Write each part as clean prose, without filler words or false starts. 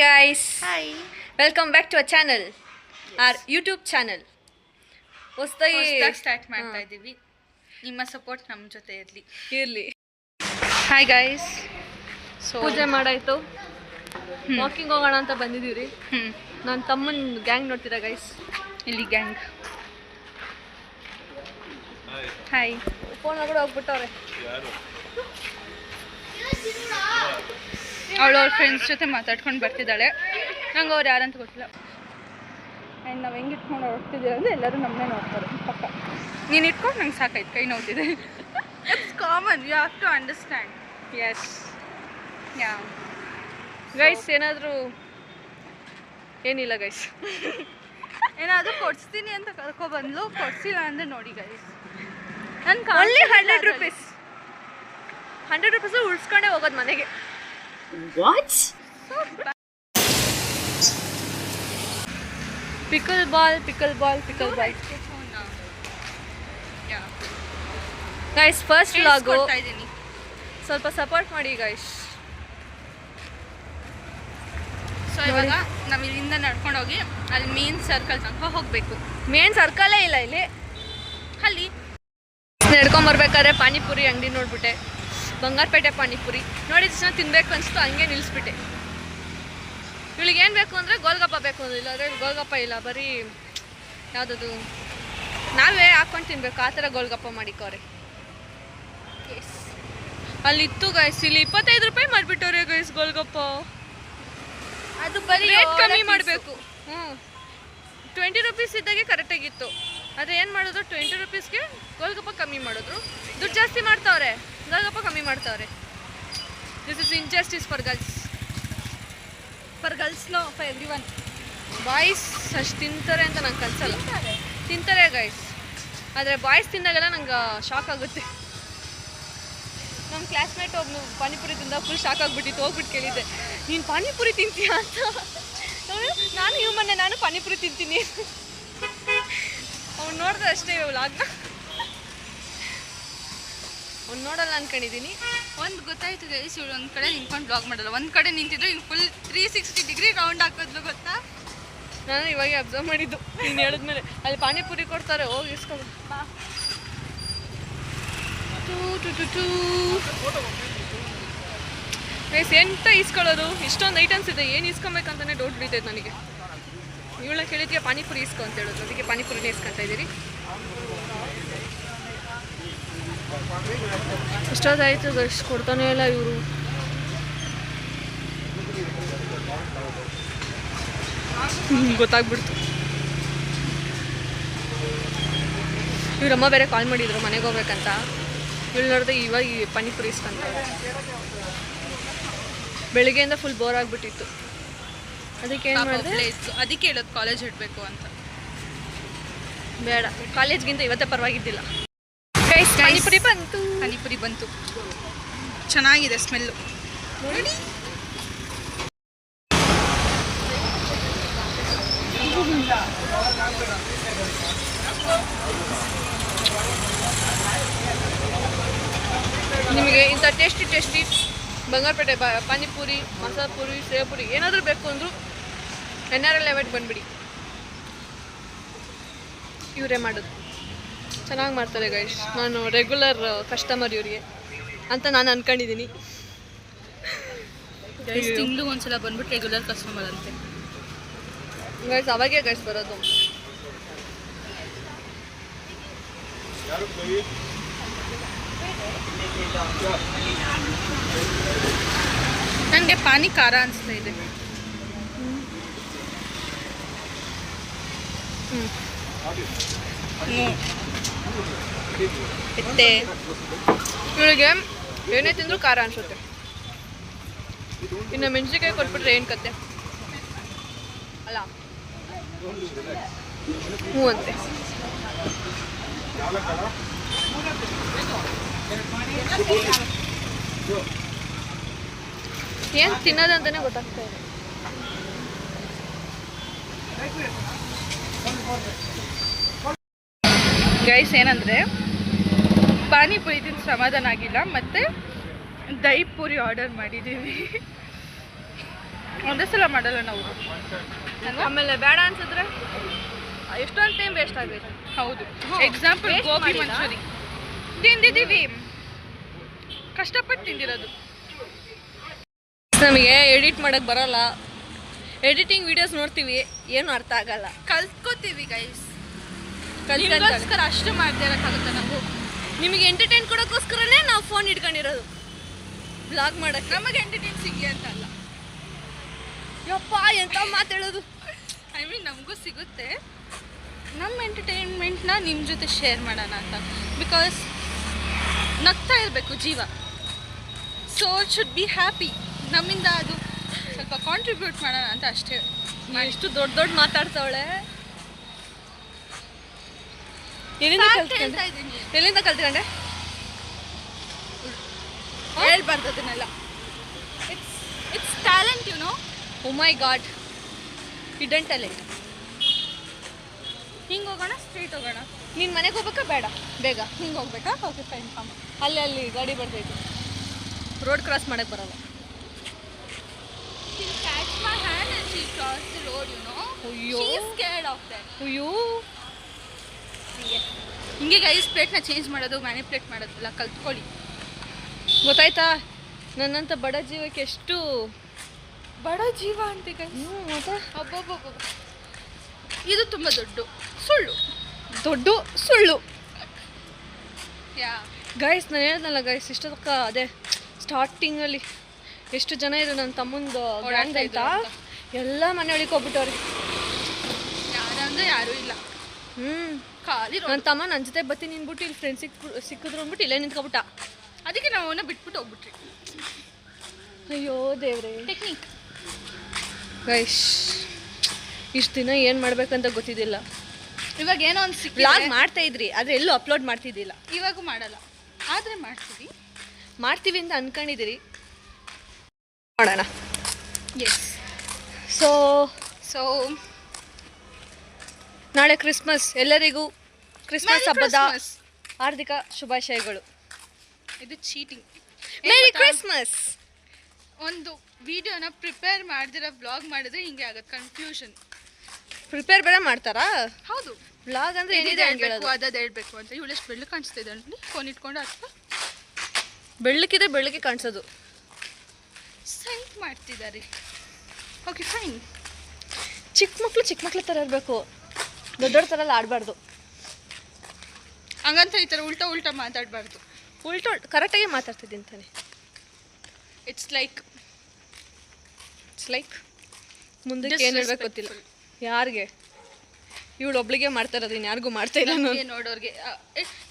Guys, hi welcome back to our channel, our YouTube channel. ಹೊಸದಾಗಿ start ಮಾಡ್ತಾ ಇದ್ದೀವಿ. ನಿಮ್ಮ ಸಪೋರ್ಟ್ ನಮ್ಮ ಜೊತೆ ಇರಲಿ. Hi guys. ಪೂಜೆ ಮಾಡಾಯ್ತು, ವಾಕಿಂಗ್ ಹೋಗೋಣ ಅಂತ ಬಂದಿದ್ದೀವಿ. ನನ್ನ ತಮ್ಮನ ಗ್ಯಾಂಗ್ ನೋಡ್ತೀರಾ ಗೈಸ್, ಇಲ್ಲಿ ಗ್ಯಾಂಗ್. ಹಾಯ್. ಫೋನ್ ಕೂಡ ಹೋಗ್ಬಿಟ್ಟವ್ರೆ. ಅವಳು ಅವ್ರ ಫ್ರೆಂಡ್ಸ್ ಜೊತೆ ಮಾತಾಡ್ಕೊಂಡು ಬರ್ತಿದ್ದಾಳೆ. ನಂಗೆ ಅವ್ರು ಯಾರಂತ ಗೊತ್ತಿಲ್ಲ. ಆ್ಯಂಡ್ ನಾವು ಹೆಂಗೆ ಇಟ್ಕೊಂಡು ಹೋಗ್ತಿದ್ದೀರ ಅಂದರೆ ಎಲ್ಲರೂ ನಮ್ಮನ್ನೇ ನೋಡ್ತಾರೆ ಪಕ್ಕ. ನೀನು ಇಟ್ಕೊಂಡು ನಂಗೆ ಸಾಕಾಯ್ತು, ಕೈ ನೋಡ್ತಿದ್ದೆ. It's common, you have to understand. Yes yeah guys, ಏನಾದರೂ ಏನಿಲ್ಲ ಗೈಸ್. ಏನಾದರೂ ಕೊಡಿಸ್ತೀನಿ ಅಂತ ಕರ್ಕೊಬಂದ್ಲು, ಕೊಡಿಸಿಲ್ಲ ಅಂದರೆ ನೋಡಿ ಗೈಸ್. ನನ್ನ ಓನ್ಲಿ 100 rupees. 100 rupees ಉಳಿಸ್ಕೊಂಡೇ ಹೋಗೋದು ಮನೆಗೆ. What? Pickle ball. Guys, first vlog, ಸ್ವಲ್ಪ ಸಪೋರ್ಟ್ ಮಾಡಿ ಗೈಸ್. ಸೊ ಇವಾಗ ನಾವು ಇಲ್ಲಿಂದ ನಡ್ಕೊಂಡು ಹೋಗಿ ಅಲ್ಲಿ ಮೇನ್ ಸರ್ಕಲ್ ತನಕ ಹೋಗಬೇಕು. ಮೇನ್ ಸರ್ಕಲೇ ಇಲ್ಲ ಇಲ್ಲಿ. ಅಲ್ಲಿ ನಡ್ಕೊಂಬರ್ಬೇಕಾದ್ರೆ ಪಾನಿಪುರಿ ಅಂಗಡಿ ನೋಡ್ಬಿಟ್ಟೆ, ಬಂಗಾರಪೇಟೆ ಪಾನಿಪುರಿ ನೋಡಿದ ತಕ್ಷಣ ತಿನ್ಬೇಕು ಅನಿಸ್ತು, ಹಂಗೆ ನಿಲ್ಲಿಸ್ಬಿಟ್ಟೆ. ಇವಳಿಗೆ ಏನು ಬೇಕು ಅಂದರೆ ಗೋಲ್ಗಪ್ಪ ಬೇಕು ಅಂದ್ರೆ, ಇಲ್ಲಾಂದರೆ ಗೋಲ್ಗಪ್ಪ ಇಲ್ಲ, ಬರೀ ಯಾವುದದು ನಾವೇ ಹಾಕ್ಕೊಂಡು ತಿನ್ಬೇಕು ಆ ಥರ ಗೋಲ್ಗಪ್ಪ ಮಾಡಿಕೋರೆ. ಅಲ್ಲಿತ್ತು ಗೈಸ್, ಇಲ್ಲಿ 25 ರೂಪಾಯಿ ಮಾಡಿಬಿಟ್ಟವ್ರೆ ಗೈಸ್ ಗೋಲ್ಗಪ್ಪ. ಅದು ಬರೀ ರೇಟ್ ಕಮ್ಮಿ ಮಾಡಬೇಕು. 20 ರೂಪೀಸ್ ಇದ್ದಾಗೆ ಕರೆಕ್ಟಾಗಿತ್ತು. ಆದರೆ ಏನು ಮಾಡಿದ್ರು, 20 ರೂಪೀಸ್ಗೆ ಗೋಲ್ಗಪ್ಪ ಕಮ್ಮಿ ಮಾಡಿದ್ರು, ದುಡ್ಡು ಜಾಸ್ತಿ ಮಾಡ್ತಾವ್ರೆ, ಗೋಲ್ಗಪ್ಪ ಕಮ್ಮಿ ಮಾಡ್ತಾವ್ರೆ. This is injustice for girls, no for everyone. Boys ಅಷ್ಟು ತಿಂತಾರೆ ಅಂತ ನಂಗೆ ಕನ್ಸಲ್ಲ. ತಿಂತಾರೆ ಗೈಸ್, ಆದರೆ ಬಾಯ್ಸ್ ತಿಂದಾಗೆಲ್ಲ ನಂಗೆ ಶಾಕ್ ಆಗುತ್ತೆ. ನಮ್ಮ ಕ್ಲಾಸ್ಮೇಟ್ ಒಬ್ಬನು ಪಾನಿಪುರಿ ತಿಂದ ಫುಲ್ ಶಾಕ್ ಆಗಿಬಿಟ್ಟಿತ್ತು. ಹೋಗ್ಬಿಟ್ಟು ಕೇಳಿದ್ದೆ, ನೀನು ಪಾನಿಪುರಿ ತಿಂತೀಯ ಅಂತ. ನಾನು ಮೊನ್ನೆ ನಾನು ಪಾನಿಪುರಿ ತಿಂತೀನಿ. ಅವ್ನು ನೋಡಿದ್ರೆ ಅಷ್ಟೇ ವ್ಲಾಗ್ನ, ಅವ್ನು ನೋಡಲ್ಲ ಅನ್ಕೊಂಡಿದ್ದೀನಿ. ಒಂದು ಗೊತ್ತಾಯ್ತು ಗೈಸ್, ಇವಳು ಒಂದು ಕಡೆ ನಿಂತ್ಕೊಂಡು ಬ್ಲಾಗ್ ಮಾಡಲ್ಲ, ಒಂದು ಕಡೆ ನಿಂತಿದ್ರು ಇನ್ನು ಫುಲ್ 360 ಡಿಗ್ರಿ ರೌಂಡ್ ಹಾಕೋದ್ಲು, ಗೊತ್ತಾ? ನಾನು ಇವಾಗ ಅಬ್ಸರ್ವ್ ಮಾಡಿದ್ದು ನೀನು ಹೇಳಿದ್ಮೇಲೆ. ಅಲ್ಲಿ ಪಾನಿಪುರಿ ಕೊಡ್ತಾರೆ, ಹೋಗಿ ಇಸ್ಕೊ ಬಾ. ಗೈಸ್, ಎಂತ ಇಸ್ಕೊಳ್ಳೋದು, ಇಷ್ಟೊಂದು ಐಟಮ್ಸ್ ಇದೆ, ಏನು ಇಸ್ಕೊಬೇಕಂತಾನೆ ಡೌಟ್ ಬೀತೈತೆ ನನಗೆ. ಇವಳ ಕೇಳಿದ್ಕೆ ಪಾನಿಪುರಿ ಇಸ್ಕೊ ಅಂತ ಹೇಳೋದು, ಅದಕ್ಕೆ ಪಾನಿಪುರಿನೇ ಇಸ್ಕೊತಾ ಇದ್ದೀರಿ. ಇಷ್ಟೊತ್ತಾಯ್ತು ಗೈಸ್, ಕೊಡ್ತಾನೆ ಇಲ್ಲ ಇವರು. ಗೊತ್ತಾಗ್ಬಿಡ್ತು. ಇವರಮ್ಮ ಬೇರೆ ಕಾಲ್ ಮಾಡಿದ್ರು ಮನೆಗೆ ಹೋಗ್ಬೇಕಂತ. ಇವಳು ನೋಡಿದ್ರೆ ಇವಾಗ ಈ ಪಾನಿಪುರಿ ಇಸ್ಕೊಂತ. ಬೆಳಿಗ್ಗೆಯಿಂದ ಫುಲ್ ಬೋರ್ ಆಗಿಬಿಟ್ಟಿತ್ತು, ಅದಕ್ಕೆ ಏನು ಮಾಡಿದೆ, ಅದಕ್ಕೆ ಹೇಳೋದು ಕಾಲೇಜ್ ಇಡಬೇಕು ಅಂತ. ಬೇಡ, ಕಾಲೇಜ್ಗಿಂತ ಇವತ್ತೇ ಪರವಾಗಿದ್ದಿಲ್ಲ. ಪಾನಿಪುರಿ ಬಂತು, ಚೆನ್ನಾಗಿದೆ ಸ್ಮೆಲ್ಲು ನೋಡಿ. ನಿಮಗೆ ಇಂಥ ಟೇಸ್ಟಿ ಬಂಗಾರಪೇಟೆ ಪಾನಿಪುರಿ, ಮಸಾಲ ಪುರಿ, ಸೇವ್ ಪುರಿ ಏನಾದರೂ ಬೇಕು ಅಂದರೂ NRL ಲೆವೆಟ್ ಬಂದುಬಿಡಿ, ಇವರೇ ಮಾಡೋದು. ಚೆನ್ನಾಗಿ ಮಾಡ್ತಾರೆ ಗೈಸ್. ನಾನು ರೆಗ್ಯುಲರ್ ಕಸ್ಟಮರ್ ಇವರಿಗೆ ಅಂತ ನಾನು ಅಂದ್ಕೊಂಡಿದ್ದೀನಿ. ತಿಂಗಳು ಒಂದ್ಸಲ ಬಂದ್ಬಿಟ್ಟು ರೆಗ್ಯುಲರ್ ಕಸ್ಟಮರ್ ಅಂತೆ ಗೈಸ್, ಅವಾಗೇ ಗೈಸ್ ಬರೋದು. ನನಗೆ ಪಾನಿ ಖಾರ ಅನಿಸ್ತಾ ಇದೆ. ಎತ್ತೆ ಇವಳಿಗೆ ಏನೇ ತಿಂದರೂ ಖಾರ ಅನಿಸುತ್ತೆ. ಇನ್ನು ಮೆಣಸಿನ್ಕಾಯಿ ಕೊಟ್ಬಿಟ್ರೆ ಏನು ಕತೆ ಅಲ್ಲ. ಹ್ಞೂ ಅಂತೆ. ಏನು ತಿನ್ನೋದಂತಾನೆ ಗೊತ್ತಾಗ್ತಾ ಇದೆ. ಗೈಸ್, ಏನಂದರೆ ಪಾನಿಪುರಿ ತಿಂದು ಸಮಾಧಾನ ಆಗಿಲ್ಲ, ಮತ್ತು ದಹಿ ಪೂರಿ ಆರ್ಡರ್ ಮಾಡಿದ್ದೀವಿ. ಒಂದೇ ಸಲ ಮಾಡಲ್ಲ ನಾವು. ಆಮೇಲೆ ಬೇಡ ಅನ್ಸಿದ್ರೆ ಎಷ್ಟೊಂದು ಟೈಮ್ ವೇಸ್ಟ್ ಆಗೈತೆ. ಹೌದು. ಹ್ಮ್. ಎಕ್ಸಾಂಪಲ್ Waste ಗೋಬಿ ಮಾಡಿಲ್ಲ. ಮಂಚೂರಿ ತಿಂದಿದ್ದೀವಿ, ಕಷ್ಟಪಟ್ಟು ತಿಂದಿರೋದು. ನಮಗೆ ಎಡಿಟ್ ಮಾಡೋಕ್ಕೆ ಬರಲ್ಲ. ಎಡಿಟಿಂಗ್ ವಿಡಿಯೋಸ್ ನೋಡ್ತೀವಿ, ಏನು ಅರ್ಥ ಆಗಲ್ಲ. ಕಲ್ತ್ಕೋತೀವಿ ಗೈಸ್. ಕಲ್ತ್ಕೊಂತಾರೆ. ನಿಮಗೋಸ್ಕರ ಅಷ್ಟು ಮಾಡದೇ ಇರೋಕ್ಕಾಗುತ್ತೆ ನಾವು. ನಿಮಗೆ ಎಂಟರ್ಟೈನ್ ಕೊಡೋಕ್ಕೋಸ್ಕರನೇ ನಾವು ಫೋನ್ ಇಟ್ಕೊಂಡಿರೋದು ಬ್ಲಾಗ್ ಮಾಡೋಕ್ಕೆ. ನಮಗೆ ಎಂಟರ್ಟೈನ್ ಸಿಗಲಿ ಅಂತ ಅಲ್ಲ. ಯಪ್ಪ ಎಂತ ಮಾತಾಡೋದು. ಐ ಮೀನ್ ನಮಗೂ ಸಿಗುತ್ತೆ, ನಮ್ಮ ಎಂಟರ್ಟೈನ್ಮೆಂಟ್ನ ನಿಮ್ಮ ಜೊತೆ ಶೇರ್ ಮಾಡೋಣ ಅಂತ. ಬಿಕಾಸ್ ನಗ್ತಾ ಇರಬೇಕು ಜೀವ. So it should be happy. ನಮ್ಮಿಂದ ಅದು ಸ್ವಲ್ಪ ಕಾಂಟ್ರಿಬ್ಯೂಟ್ ಮಾಡೋಣ ಅಂತ ಅಷ್ಟೇ. ಎಷ್ಟು ದೊಡ್ಡ ದೊಡ್ಡ ಮಾತಾಡ್ತಾವಳೆ. ಎಲ್ಲಿಂದ ಕಲ್ತ್ಕೊಂಡೆ? ಎಲ್ಲಿಂದ ಕಲ್ತ್ಕೊಂಡೆ? ಹೇಳ್ಬಾರ್ದು ಅದನ್ನೆಲ್ಲ. It's talent you know. Oh my God, hidden talent. ಹಿಂಗೆ ಹೋಗೋಣ, ಸ್ಟ್ರೈಟ್ ಹೋಗೋಣ. ನೀನು ಮನೆಗೆ ಹೋಗ್ಬೇಕಾ ಬೇಡ? ಬೇಗ ಹಿಂಗೆ ಹೋಗ್ಬೇಕಾ? ಓಕೆ ಫೈನ್ ಕಾಮ. ಅಲ್ಲಿ ಗಾಡಿ ಬರ್ತೈತೆ, ರೋಡ್ ಕ್ರಾಸ್ ಮಾಡಕ್ಕೆ ಬರಲ್ಲ. She'll catch my hand and she'll cross the road, you know. ಅಯ್ಯೋ. She's scared of that. ಅಯ್ಯೋ, ಹಿಂಗೆ ಗೈಸ್ ಪ್ಲೇಟ್ನ ಚೇಂಜ್ ಮಾಡೋದು, ಮ್ಯಾನಿಪ್ಯುಲೇಟ್ ಮಾಡೋದಿಲ್ಲ ಕಲ್ತ್ಕೊಳ್ಳಿ. ಗೊತ್ತಾಯ್ತಾ? ನನ್ನಂಥ ಬಡ ಜೀವಕ್ಕೆ ಎಷ್ಟು ಬಡ ಜೀವ ಅಂತೆ ಗೈಸ್. ಮತ್ತೆ ಒಬ್ಬೊಬ್ಬೊಬ್ಬ ಇದು ತುಂಬ ದೊಡ್ಡ ಸುಳ್ಳು. ಯಾ ಗೈಸ್ ನಾನು ಹೇಳ್ದಲ್ಲ ಗೈಸ್, ಇಷ್ಟಕ್ಕ ಅದೇ ಸ್ಟಾರ್ಟಿಂಗಲ್ಲಿ ಎಷ್ಟು ಜನ ಇದ್ರು ನನ್ನ ತಮ್ಮಂದು ಗ್ಯಾಂಗ್ ಅಂತ, ಎಲ್ಲ ಮನೆಯೊಳಗೆ ಹೋಗ್ಬಿಟ್ಟವ್ರಿಗೆ. ಯಾರಂದ್ರೆ ಯಾರೂ ಇಲ್ಲ, ಖಾಲಿ ನನ್ನ ತಮ್ಮ ನನ್ನ ಜೊತೆ ಬತ್ತಿ ನಿನ್ಬಿಟ್ಟು ಇಲ್ಲಿ ಫ್ರೆಂಡ್ಸ್ ಸಿಕ್ಕಿದ್ರು ಅಂದ್ಬಿಟ್ಟು ಇಲ್ಲೇ ನಿಂತ್ಕೊಬಿಟ್ಟ. ಅದಕ್ಕೆ ನಾವು ಅವನ್ನ ಬಿಟ್ಬಿಟ್ಟು ಹೋಗ್ಬಿಟ್ರಿ. ಅಯ್ಯೋ ದೇವ್ರೆ. ಟೆಕ್ನಿಕ್ ಗೈಸ್ ಇಷ್ಟು ದಿನ ಏನು ಮಾಡ್ಬೇಕಂತ ಗೊತ್ತಿದ್ದಿಲ್ಲ. ಇವಾಗ ಏನೋ ಒಂದು ಬ್ಲಾಗ್ ಮಾಡ್ತಾ ಇದ್ರಿ, ಆದರೆ ಎಲ್ಲೂ ಅಪ್ಲೋಡ್ ಮಾಡ್ತಿದ್ದಿಲ್ಲ. ಇವಾಗೂ ಮಾಡಲ್ಲ, ಆದರೆ ಮಾಡ್ತೀವಿ ಅಂತ ಅನ್ಕೊಂಡಿದ್ದೀರಿ. ಮಾಡೋಣ. ಎಸ್. ಸೊ ನಾಳೆ ಕ್ರಿಸ್ಮಸ್. ಎಲ್ಲರಿಗೂ ಕ್ರಿಸ್ಮಸ್ ಹಬ್ಬದ ಹಾರ್ದಿಕ ಶುಭಾಶಯಗಳು. ಇದು ಚೀಟಿಂಗ್. Merry Christmas. ಒಂದು ವಿಡಿಯೋನ ಪ್ರಿಪೇರ್ ಮಾಡ್ದಿರೋ ವ್ಲಾಗ್ ಮಾಡಿದ್ರೆ ಹಿಂಗೆ ಆಗುತ್ತೆ, ಕನ್ಫ್ಯೂಷನ್. ಪ್ರಿಪೇರ್ ಬೇರೆ ಮಾಡ್ತಾರಾ? ಹೌದು. ವ್ಲಾಗ್ ಅಂದ್ರೆ ಏನಿದೆ ಹೇಳ್ಬೇಕು, ಅದಾದ ಹೇಳ್ಬೇಕು ಅಂತ. ಇವಳೆಷ್ಟು ಬೆಳ್ಳು ಕಾಣಿಸ್ತಾ ಇದೆ ನೋಡಿ, ಫೋನ್ ಇಟ್ಕೊಂಡು ಅಥವಾ ಬೆಳ್ಳಕ್ಕಿದೆ, ಬೆಳ್ಳಕ್ಕೆ ಕಾಣಿಸೋದು. ಸೈಕ್ ಮಾಡ್ತಿದ್ದಾರೆ. Okay fine. ಚಿಕ್ಕ ಮಕ್ಳು ಥರ ಇರಬೇಕು, ದೊಡ್ಡವ್ರ ಥರ ಎಲ್ಲ ಆಡಬಾರ್ದು. ಹಂಗಂತ ಈ ಥರ ಉಲ್ಟಾ ಮಾತಾಡಬಾರ್ದು. ಕರೆಕ್ಟಾಗಿ ಮಾತಾಡ್ತಿದ್ದೀನಿ ತಾನೆ. ಇಟ್ಸ್ ಲೈಕ್ ಮುಂದಕ್ಕೆ ಏನು ಹೇಳ್ಬೇಕು ಗೊತ್ತಿಲ್ಲ ಯಾರಿಗೆ. ಇವಳು ಒಬ್ಳಿಗೆ ಮಾಡ್ತಾ ಇರೋದು, ಇನ್ನು ಯಾರಿಗೂ ಮಾಡ್ತಾ ಇಲ್ಲ. ನೋಡೋರಿಗೆ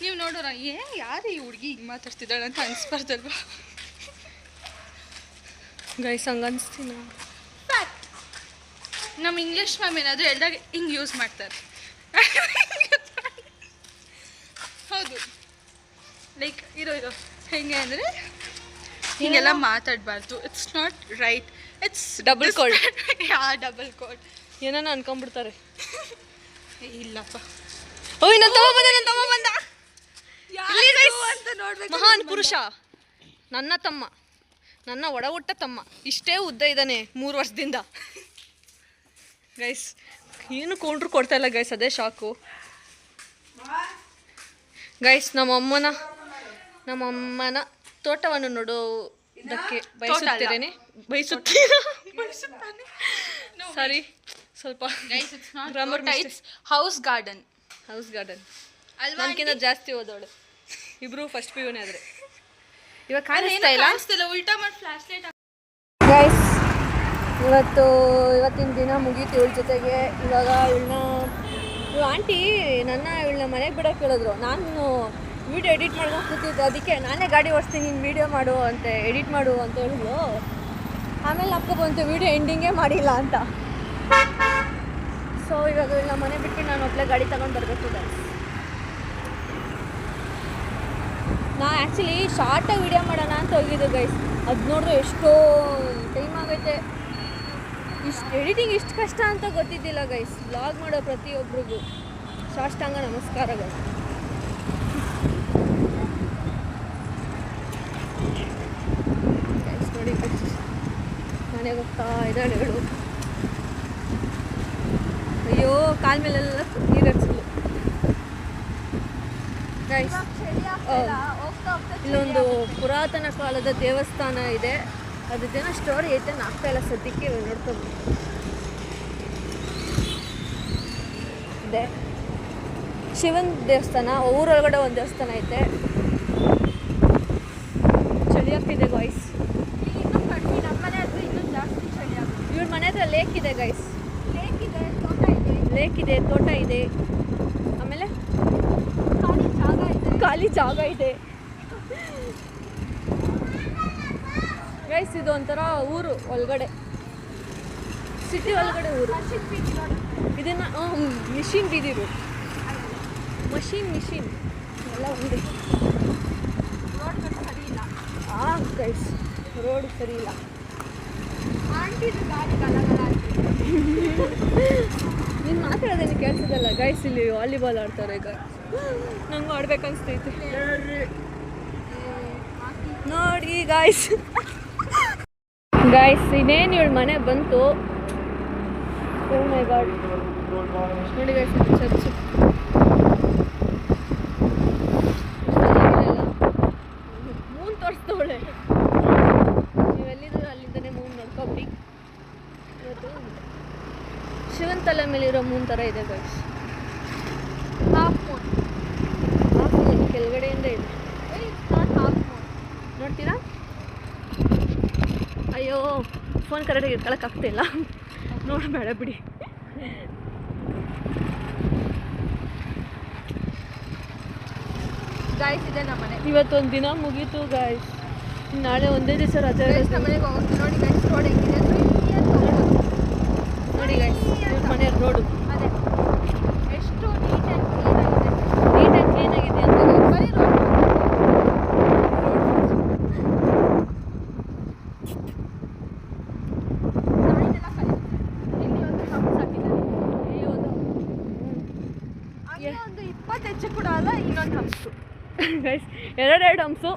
ನೀವು ನೋಡೋರ ಯಾರು ಈ ಹುಡುಗಿ ಹಿಂಗೆ ಮಾತಾಡ್ತಿದ್ದಾಳೆ ಅಂತ ಅನಿಸ್ಬಾರ್ದಲ್ವಾ ಗೈಸ್? ಹಂಗೆ ಅನಿಸ್ತೀನಿ. ನಮ್ಮ ಇಂಗ್ಲೀಷ್ ಮ್ಯಾಮ್ ಏನಾದರೂ ಹೇಳಿದಾಗ ಹಿಂಗೆ ಯೂಸ್ ಮಾಡ್ತಾರೆ. ಹೌದು, ಲೈಕ್ ಇರೋ ಹೆಂಗೆ ಅಂದರೆ ಹಿಂಗೆಲ್ಲ ಮಾತಾಡಬಾರ್ದು. It's not right. It's double code. Double code ಏನೋ ಅನ್ಕೊಂಡ್ಬಿಡ್ತಾರೆ. ಇಲ್ಲಪ್ಪ. ಓಯ್ ನನ್ನ ತಮ್ಮ ಬಂದ. ಅಂತ ನೋಡ್ಬೇಕು. ಮಹಾನ್ ಪುರುಷ, ನನ್ನ ತಮ್ಮ, ನನ್ನ ಒಡ ಹುಟ್ಟ ತಮ್ಮ. ಇಷ್ಟೇ ಉದ್ದ ಇದ್ದಾನೆ 3 ವರ್ಷದಿಂದ. ಗೈಸ್ ಏನು ಕೊಂಡ್ರು ಕೊಡ್ತಾ ಇಲ್ಲ ಗೈಸ್, ಅದೇ ಶಾಕು. ಗೈಸ್ ನಮ್ಮಮ್ಮನ ತೋಟವನ್ನು ನೋಡೋದಕ್ಕೆ ಬಯಸುತ್ತೀರಾ? ಸಾರಿ, ಸ್ವಲ್ಪ ಗ್ರಾಮರ್ ಮಿಸ್ಟೇಕ್ಸ್. ಹೌಸ್ ಗಾರ್ಡನ್ ನನ್ಕಿಂತ ಜಾಸ್ತಿ ಓದೋಳು. ಇಬ್ರು ಫಸ್ಟ್ PUನೇ ಆದ್ರೆ ಇವಾಗ ಕಾಣಿಸ್ತಾ ಇಲ್ಲ. ಉಲ್ಟಾ ಮಾಡಿ ಫ್ಲಾಶ್ ಲೈಟ್. ಗೈಸ್ ಇವತ್ತಿನ ದಿನ ಮುಗೀತು ಇವಳ ಜೊತೆಗೆ. ಇವಾಗ ಇವಳು ಆಂಟಿ ಇವಳನ್ನ ಮನೆಗೆ ಬಿಡೋಕೆ ಹೇಳಿದ್ರು. ನಾನು ವಿಡಿಯೋ ಎಡಿಟ್ ಮಾಡ್ಕೊಂಡು ಕೂತಿದ್ದೆ, ಅದಕ್ಕೆ ನಾನೇ ಗಾಡಿ ಓಡಿಸ್ತೀನಿ, ನೀನು ವೀಡಿಯೋ ಮಾಡು ಅಂತ, ಎಡಿಟ್ ಮಾಡು ಅಂತ ಹೇಳಿದ್ರು. ಆಮೇಲೆ ಅಪ್ಪ ಬಂತು ವಿಡಿಯೋ ಎಂಡಿಂಗೇ ಮಾಡಿಲ್ಲ ಅಂತ. ಸೊ ಇವಾಗ ಇವಳನ್ನ ಮನೆ ಬಿಟ್ಟು ನಾನು ಒಬ್ಬಳೇ ಗಾಡಿ ತಗೊಂಡು ಬರಬೇಕು ಗೈಸ್. ನಾನು ಆ್ಯಕ್ಚುಲಿ ಶಾರ್ಟಾಗಿ ವಿಡಿಯೋ ಮಾಡೋಣ ಅಂತ ಹೋಗಿದ್ದೆ ಗೈಸ್. ಅದು ನೋಡಿದ್ರೆ ಎಷ್ಟೋ ಟೈಮ್ ಆಗೈತೆ. ಎಡಿಟಿಂಗ್ ಇಷ್ಟು ಕಷ್ಟ ಅಂತ ಗೊತ್ತಿದ್ದಿಲ್ಲ ಗೈಸ್. ವ್ಲಾಗ್ ಮಾಡೋ ಪ್ರತಿಯೊಬ್ಬರಿಗೂ ಸಾಷ್ಟಾಂಗ ನಮಸ್ಕಾರಗಳು. ಗೈಸ್ ನೋಡಿ ಮನೆಗೆ ಹೋಗ್ತಾ ಇದ್ದಾಳೆ ಹೇಳು. ಅಯ್ಯೋ ಕಾಲ ಮೇಲೆಲ್ಲ ನೀರು ಹಚ್ಚಲು. ಇಲ್ಲೊಂದು ಪುರಾತನ ಕಾಲದ ದೇವಸ್ಥಾನ ಇದೆ, ಅದೇನೋ ಸ್ಟೋರಿ ಐತೆ, ನಾಗ್ತಾ ಇಲ್ಲ ಸದ್ಯಕ್ಕೆ ನೋಡ್ಕೊಂಡು ಇದೆ. ಶಿವನ್ ದೇವಸ್ಥಾನ, ಊರೊಳಗಡೆ ಒಂದು ದೇವಸ್ಥಾನ ಐತೆ. ಚಳಿ ಆಗ್ತಿದೆ ಗಾಯ್ಸ್. ಇವ್ರ ಮನೆ ಹತ್ರ ಲೇಕ್ ಇದೆ ಗೈಸ್. ಲೇಕ್ ಇದೆ, ತೋಟ ಇದೆ, ಆಮೇಲೆ ಖಾಲಿ ಜಾಗ ಇದೆ ಗೈಸ್. ಇದು ಒಂಥರ ಊರು ಒಳಗಡೆ, ಸಿಟಿ ಒಳಗಡೆ ಊರು. ಇದನ್ನ ಮಿಷಿನ್ ಬೀದಿರು, ಮಿಷಿನ್ ಎಲ್ಲ ಒಂದೇ. ಗೈಸ್ ರೋಡ್ ಸರಿ ಇಲ್ಲ. ನೀನು ಮಾತಾಡೋದೇನು ಕೇಳಿಸಿದಲ್ಲ ಗೈಸ್. ಇಲ್ಲಿ ವಾಲಿಬಾಲ್ ಆಡ್ತಾರೆ ಈಗ, ನಂಗೆ ಆಡ್ಬೇಕನ್ಸ್ತೈತೆ ನೋಡಿ ಗಾಯ್ಸ್. ಗಾಯ್ಸ್ ಇನ್ನೇನು ಇವಳು ಮನೆ ಬಂತು. ಓ ಮೈ ಗಾಡ್, ನೋಡಿ ಗೈಸ್ ಚರ್ಚ್. ಮೂನ್ ತೋರಿಸ್ತವಳೆ. ನೀವೆಲ್ಲಿದ್ರು ಅಲ್ಲಿಂದನೇ ಮೂನ್ ನೋಡ್ಕೊಬಿಡಿ. ಇವತ್ತು ಶಿವನ್ ತಲೆ ಮೇಲಿರೋ ಮೂನ್ ಥರ ಇದೆ ಗೈಸ್. ಹಾಫ್ ಮೂನ್ ಕೆಳಗಡೆಯಿಂದ ಇದೆ. ನೋಡ್ತೀರಾ? ಅಯ್ಯೋ ಫೋನ್ ಕರೆಕ್ಟಾಗಿ ಇಟ್ಕೊಳಕ್ಕಾಗ್ತಿಲ್ಲ, ನೋಡಬೇಡ ಬಿಡಿ. ಗಾಯ್ಸ್ ಇದೆ ನಮ್ಮ ಮನೆ. ಇವತ್ತೊಂದು ದಿನ ಮುಗೀತು ಗಾಯ್ಸ್, ನಾಳೆ ಒಂದೇ ದಿವಸ ರಜೆ ಇರುತ್ತೆ. ನಮ್ಮ ಮನೆಗೆ ಹೋಗ್ತೀವಿ ನೋಡಿ ಗೈಸ್. ರೋಡ್ ಹೆಂಗಿದೆ ನೋಡಿ ಗೈಸ್, ಮನೆ ರೋಡು ಅದೇ ಎಷ್ಟು ನೀಟ್ ಆ್ಯಂಡ್ ಕ್ಲೀನ್ ಆಗಿದೆ ಅಂತ ಬರೀ ರೋಡ್. ಒಂದು 20 ಹೆಚ್ಚು ಕೂಡ ಅಲ್ಲ, ಇನ್ನೊಂದು ಹಂಸು ಗೈಸ್. ಎರಡು ಹಂಸು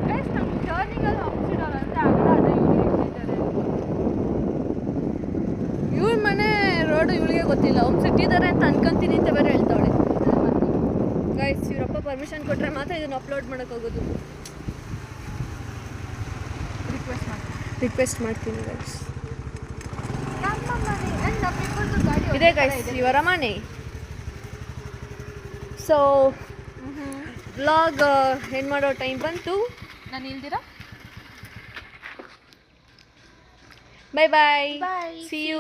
ಗೈಸ್. ನಮ್ಮ ಟರ್ನಿಂಗಲ್ಲಿ ಹಂಸಿಡೋಲ್ಲ ಅಂದರೆ ಆಗಲ್ಲ. ಅದೇ ಇಟ್ಟಿದ್ದಾರೆ. ಇವ್ರ ಮನೆ ರೋಡು ಇವಳಿಗೆ ಗೊತ್ತಿಲ್ಲ, ಹಂಸು ಇಟ್ಟಿದ್ದಾರೆ ಅಂತ ಅನ್ಕೊಂತೀನಿ ಅಂತ ಬೇರೆ ಹೇಳ್ತಾವಳೆ ಗೈಸ್. ಇವರಪ್ಪ ಪರ್ಮಿಷನ್ ಕೊಟ್ಟರೆ ಮಾತ್ರ ಇದನ್ನು ಅಪ್ಲೋಡ್ ಮಾಡೋಕ್ಕಾಗೋದು. ರಿಕ್ವೆಸ್ಟ್ ಮಾಡ್ತೀನಿ ಗೈಸ್. ಇದೆ ಗೈಸ್ ಇವರ ಮನೆ. ಸೊ ವ್ಲಾಗ್ ಏನು ಮಾಡೋ ಟೈಮ್ ಬಂತು. ನಾನು ಇಲ್ದಿರಾ bye bye, Bye. See you.